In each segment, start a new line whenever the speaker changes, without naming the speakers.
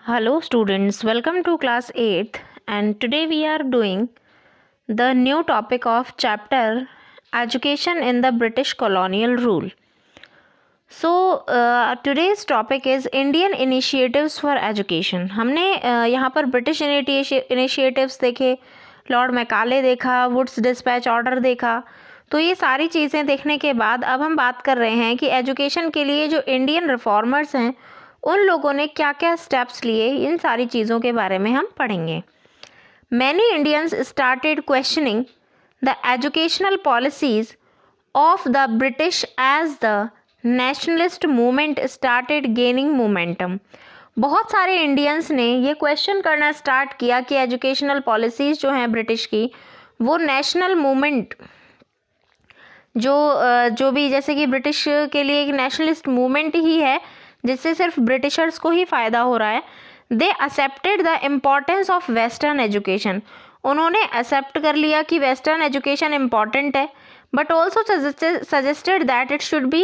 Hello students, welcome to class 8th and today we are doing the new topic of chapter Education in the British Colonial Rule. So today's topic is Indian Initiatives for Education. हमने यहाँ पर British initiatives देखे, Lord Macaulay देखा, woods dispatch order देखा। तो ये सारी चीज़ें देखने के बाद अब हम बात कर रहे हैं कि एजुकेशन के लिए जो इंडियन रिफॉर्मर्स हैं उन लोगों ने क्या क्या स्टेप्स लिए, इन सारी चीज़ों के बारे में हम पढ़ेंगे। Many Indians started questioning the educational policies of the British as the nationalist movement started gaining momentum. बहुत सारे इंडियंस ने ये क्वेश्चन करना स्टार्ट किया कि एजुकेशनल पॉलिसीज़ जो हैं ब्रिटिश की, वो नेशनल मूवमेंट जो भी जैसे कि ब्रिटिश के लिए एक नेशनलिस्ट मूवमेंट ही है जिससे सिर्फ ब्रिटिशर्स को ही फ़ायदा हो रहा है। They accepted the importance of western education. उन्होंने एक्सेप्ट कर लिया कि वेस्टर्न एजुकेशन इम्पॉर्टेंट है, but also suggested that it should be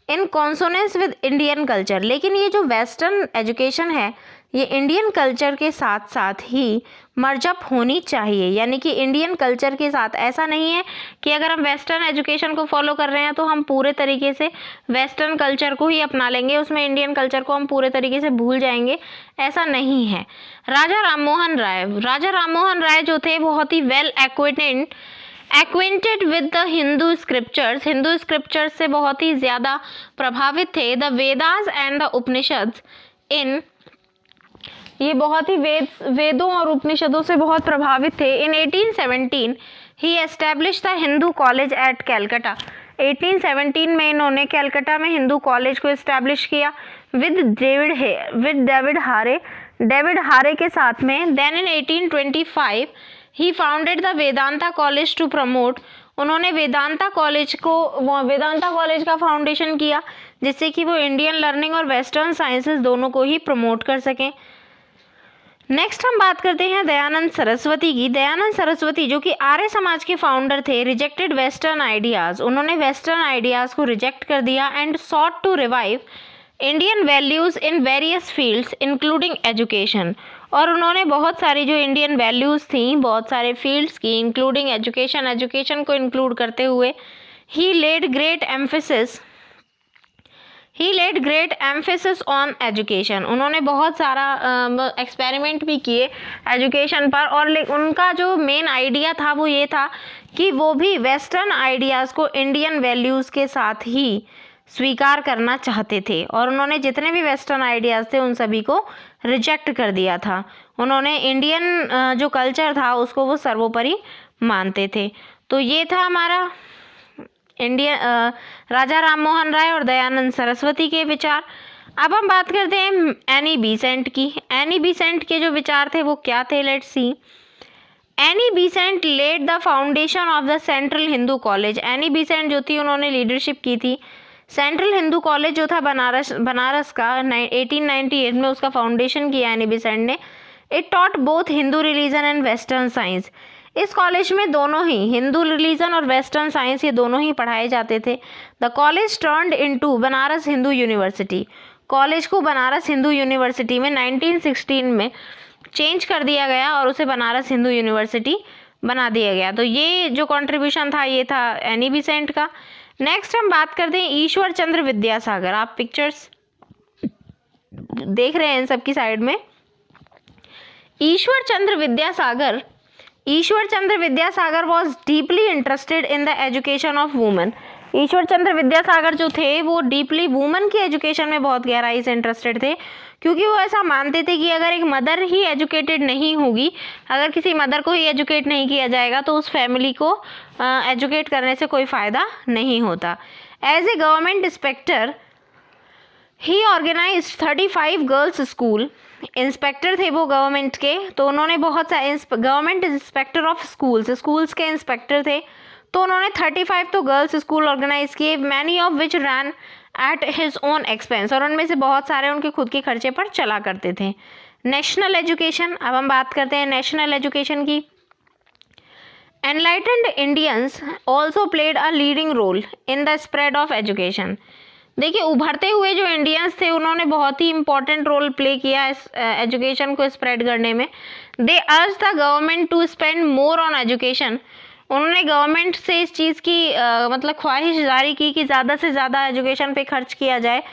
in consonance with Indian culture. लेकिन ये जो वेस्टर्न एजुकेशन है ये इंडियन कल्चर के साथ साथ ही मर्जअप होनी चाहिए, यानी कि इंडियन कल्चर के साथ। ऐसा नहीं है कि अगर हम वेस्टर्न एजुकेशन को फॉलो कर रहे हैं तो हम पूरे तरीके से वेस्टर्न कल्चर को ही अपना लेंगे, उसमें इंडियन कल्चर को हम पूरे तरीके से भूल जाएंगे, ऐसा नहीं है। राजा राममोहन राय जो थे बहुत ही well acquainted with the Hindu scriptures से बहुत ही ज़्यादा प्रभावित थे। The Vedas and the Upanishads ये बहुत ही वेदों और उपनिषदों से बहुत प्रभावित थे। In 1817 he established the Hindu college at Calcutta. 1817 में इन्होंने कैलकाटा में हिंदू कॉलेज को इस्टेब्लिश किया विद डेविड हारे के साथ में। Then in 1825 he founded the Vedanta college to promote. उन्होंने वेदांता कॉलेज का फाउंडेशन किया जिससे कि वो इंडियन लर्निंग और वेस्टर्न साइंसेस दोनों को ही प्रमोट कर सकें। नेक्स्ट हम बात करते हैं दयानंद सरस्वती की। दयानंद सरस्वती जो कि आर्य समाज के फाउंडर थे, रिजेक्टेड वेस्टर्न आइडियाज़। उन्होंने वेस्टर्न आइडियाज़ को रिजेक्ट कर दिया and sought to revive Indian values in various fields including education. और उन्होंने बहुत सारी जो इंडियन वैल्यूज़ थी बहुत सारे फील्ड्स की इंक्लूडिंग एजुकेशन को इंक्लूड करते हुए he laid great emphasis on education. उन्होंने बहुत सारा एक्सपेरिमेंट भी किए एजुकेशन पर, और उनका जो मेन आइडिया था वो ये था कि वो भी वेस्टर्न आइडियाज़ को इंडियन वैल्यूज़ के साथ ही स्वीकार करना चाहते थे, और उन्होंने जितने भी वेस्टर्न आइडियाज़ थे उन सभी को रिजेक्ट कर दिया था। उन्होंने इंडियन जो कल्चर था उसको वो सर्वोपरि मानते थे। तो ये था हमारा राजा राममोहन राय और दयानंद सरस्वती के विचार। अब हम बात करते हैं एनी बीसेंट की। एनी बीसेंट के जो विचार थे वो क्या थे, let's see. Annie Besant led the foundation of the Central Hindu College. Annie Besant जो थी उन्होंने लीडरशिप की थी। सेंट्रल हिंदू कॉलेज जो था बनारस का 1898 में उसका फाउंडेशन किया एनी बीसेंट ने। It taught both Hindu religion and western science. इस कॉलेज में दोनों ही हिंदू रिलीजन और वेस्टर्न साइंस ये दोनों ही पढ़ाए जाते थे। The college turned into Banaras Hindu university. College को बनारस हिंदू यूनिवर्सिटी में 1916 में चेंज कर दिया गया और उसे बनारस हिंदू यूनिवर्सिटी बना दिया गया। तो ये जो कंट्रीब्यूशन था ये था एनी बीसेंट का। नेक्स्ट हम बात करते हैं ईश्वर चंद्र विद्यासागर। आप पिक्चर्स देख रहे हैं इन सब की साइड में। Ishwar Chandra Vidyasagar was deeply interested in the education of women. Ishwar Chandra Vidyasagar जो थे वो डीपली वुमेन की एजुकेशन में बहुत गहराई से इंटरेस्टेड थे, क्योंकि वो ऐसा मानते थे कि अगर एक मदर ही एजुकेटेड नहीं होगी, अगर किसी मदर को ही एजुकेट नहीं किया जाएगा तो उस फैमिली को एजुकेट करने से कोई फ़ायदा नहीं होता। As a government inspector he organise 35 girls school. Inspector थे वो गवर्नमेंट के, तो उन्होंने बहुत सारे गवर्नमेंट इंस्पेक्टर ऑफ स्कूल्स के इंस्पेक्टर थे, तो उन्होंने 35 तो गर्ल्स स्कूल ऑर्गेनाइज किए। Many of which ran at his own expense. और उनमें से बहुत सारे उनके खुद के खर्चे पर चला करते थे। National education. अब हम बात करते हैं नेशनल एजुकेशन की। Enlightened Indians also played a leading role in the spread of education. देखिए, उभरते हुए जो इंडियंस थे उन्होंने बहुत ही इंपॉर्टेंट रोल प्ले किया इस एजुकेशन को स्प्रेड करने में। He urged the government to spend more on education. उन्होंने गवर्नमेंट से इस चीज़ की मतलब ख्वाहिश जारी की कि ज़्यादा से ज़्यादा एजुकेशन पे खर्च किया जाए।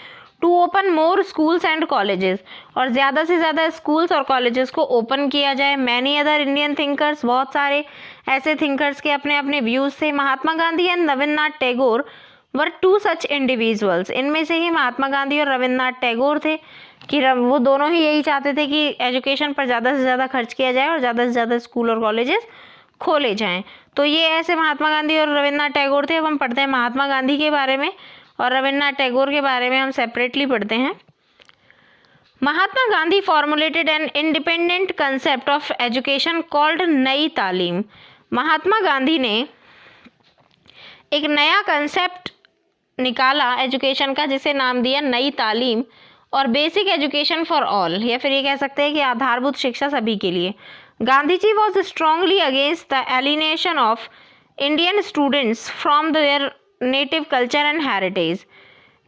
To open more schools and colleges, और ज़्यादा से ज़्यादा स्कूल्स और कॉलेजेस को ओपन किया जाए। मैनी अदर इंडियन थिंकर्स, बहुत सारे ऐसे थिंकर्स के अपने अपने व्यूज़ थे। Mahatma Gandhi and Rabindranath Tagore were two such individuals. इनमें से ही महात्मा गांधी और रविन्द्रनाथ टैगोर थे कि वो दोनों ही यही चाहते थे कि एजुकेशन पर ज़्यादा से ज़्यादा खर्च किया जाए और ज़्यादा से ज़्यादा स्कूल और कॉलेजेस खोले जाएं। तो ये ऐसे महात्मा गांधी और रविन्द्रनाथ टैगोर थे। अब हम पढ़ते हैं महात्मा गांधी के बारे में, और रविन्द्रनाथ टैगोर के बारे में हम सेपरेटली पढ़ते हैं। Mahatma Gandhi formulated an independent concept of education called Nai Talim. Mahatma Gandhi ने एक नया कंसेप्ट निकाला एजुकेशन का, जिसे नाम दिया नई तालीम, और बेसिक एजुकेशन फॉर ऑल, या फिर ये कह सकते हैं कि आधारभूत शिक्षा सभी के लिए। Gandhi ji was strongly against the alienation of Indian students from their native culture and heritage.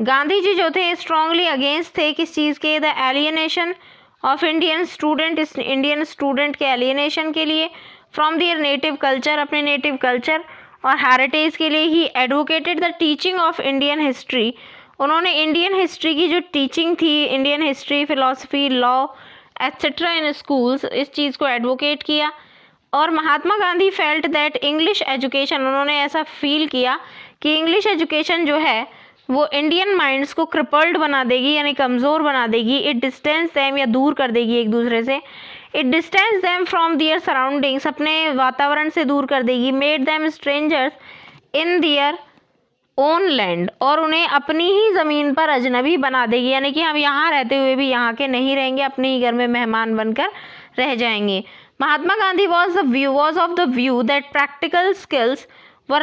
Gandhi ji जो थे स्ट्रांगली अगेंस्ट थे किस चीज़ के, the alienation of Indian student, इस इंडियन स्टूडेंट के एलियनेशन के लिए, फ्रॉम देयर नेटिव कल्चर, अपने नेटिव कल्चर और हेरिटेज के लिए। He advocated the teaching of Indian history. उन्होंने इंडियन हिस्ट्री की जो टीचिंग थी, Indian history, philosophy, law etcetera in schools, इस चीज़ को एडवोकेट किया। और Mahatma Gandhi felt that English education, उन्होंने ऐसा फील किया कि इंग्लिश एजुकेशन जो है वो इंडियन माइंड्स को क्रिपल्ड बना देगी, यानी कमज़ोर बना देगी। इट डिस्टेंस दैम, या दूर कर देगी एक दूसरे से। It distance them from their surroundings, अपने वातावरण से दूर कर देगी। Made them strangers in their own land, और उन्हें अपनी ही ज़मीन पर अजनबी बना देगी, यानी कि हम यहाँ रहते हुए भी यहाँ के नहीं रहेंगे, अपने ही घर में मेहमान बनकर रह जाएंगे। Mahatma Gandhi was of the view that practical skills were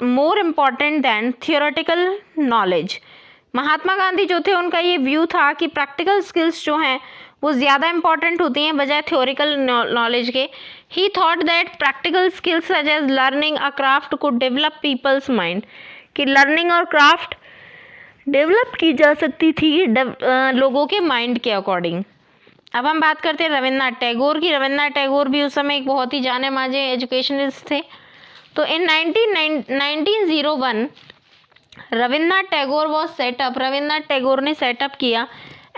more important than theoretical knowledge. Mahatma Gandhi जो थे उनका ये व्यू था कि प्रैक्टिकल स्किल्स जो हैं वो ज़्यादा इंपॉर्टेंट होती हैं बजाय थ्योरिकल नॉलेज के। He thought that practical skills such as learning a craft could develop people's mind, कि लर्निंग और क्राफ्ट डेवलप की जा सकती थी लोगों के माइंड के अकॉर्डिंग। अब हम बात करते हैं रविन्द्रनाथ टैगोर की। रविन्द्रनाथ टैगोर भी उस समय एक बहुत ही जाने माने एजुकेशनिस्ट थे। तो इन 1901 रविन्द्रनाथ टैगोर वॉज सेटअप, रविन्द्रनाथ टैगोर ने सेटअप किया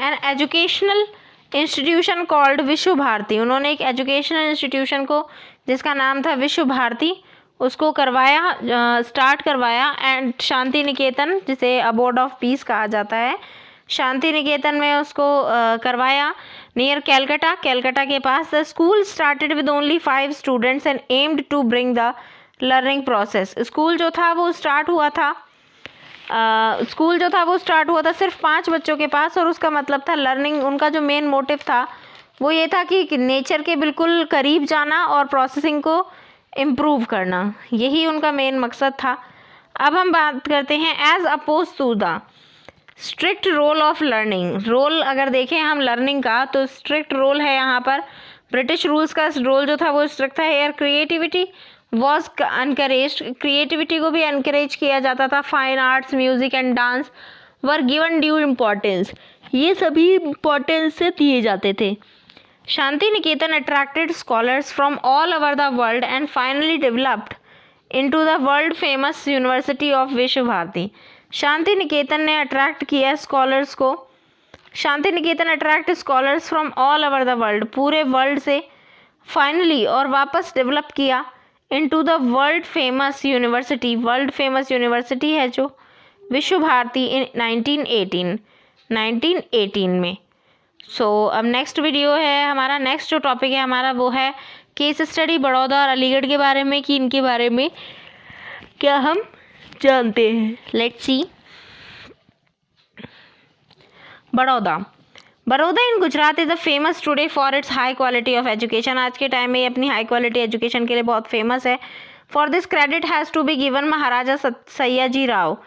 एन एजुकेशनल इंस्टीट्यूशन कॉल्ड विश्व भारती। उन्होंने एक एजुकेशनल इंस्टीट्यूशन को, जिसका नाम था विश्व भारती, उसको करवाया, स्टार्ट करवाया। एंड शांति निकेतन, जिसे अबोर्ड ऑफ पीस कहा जाता है, शांति निकेतन में उसको करवाया, नियर कैलकाटा के पास। The school started with only 5 students and aimed to bring the learning process. School जो था वो स्टार्ट हुआ था सिर्फ 5 बच्चों के पास, और उसका मतलब था लर्निंग। उनका जो मेन मोटिव था वो ये था कि नेचर के बिल्कुल करीब जाना और प्रोसेसिंग को इम्प्रूव करना, यही उनका मेन मकसद था। अब हम बात करते हैं as oppose to the strict role of learning. Role अगर देखें हम लर्निंग का, तो स्ट्रिक्ट रोल है यहाँ पर। ब्रिटिश रूल्स का रोल जो था वो स्ट्रिक्ट था। Here creativity was encouraged, creativity को भी एनकरेज किया जाता था। Fine arts, music and dance were given due importance, ये सभी इम्पॉर्टेंस से दिए जाते थे। Shanti Niketan attracted scholars from all over the world and finally developed into the world famous university of Vishwa Bharati. Shanti Niketan ने अट्रैक्ट किया स्कॉलर्स को, Shanti Niketan attract scholars from all over the world, पूरे वर्ल्ड से, फाइनली और वापस डेवलप किया into the world famous university. World famous university है जो विश्व भारती इन 1918 में। अब नेक्स्ट वीडियो है हमारा, नेक्स्ट जो टॉपिक है हमारा वो है केस स्टडी बड़ौदा और अलीगढ़ के बारे में, कि इनके बारे में क्या हम जानते हैं। Let's see. Baroda in Gujarat is a famous today for its high quality of education. आज के टाइम में ये अपनी हाई क्वालिटी एजुकेशन के लिए बहुत फेमस है। For this credit has to be given Maharaja Sayaji Rao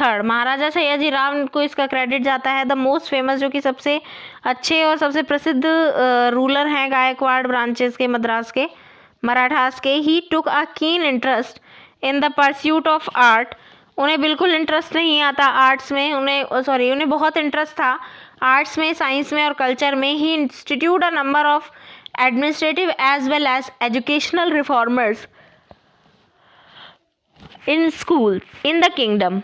third. Maharaja Sayaji Rao को इसका क्रेडिट जाता है। द मोस्ट फेमस, जो कि सबसे अच्छे और सबसे प्रसिद्ध रूलर हैं गायकवाड़ ब्रांचेस के, मद्रास के, मराठास के। ही टुक अ keen interest in the pursuit of art उन्हें बिल्कुल इंटरेस्ट नहीं आता आर्ट्स में, उन्हें बहुत इंटरेस्ट था आर्ट्स में, साइंस में और कल्चर में। He instituted a number of administrative as well as educational reformers in school in the kingdom.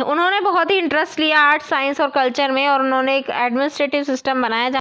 उन्होंने बहुत ही इंटरेस्ट लिया आर्ट्स, साइंस और कल्चर में, और उन्होंने एक एडमिनिस्ट्रेटिव सिस्टम बनाया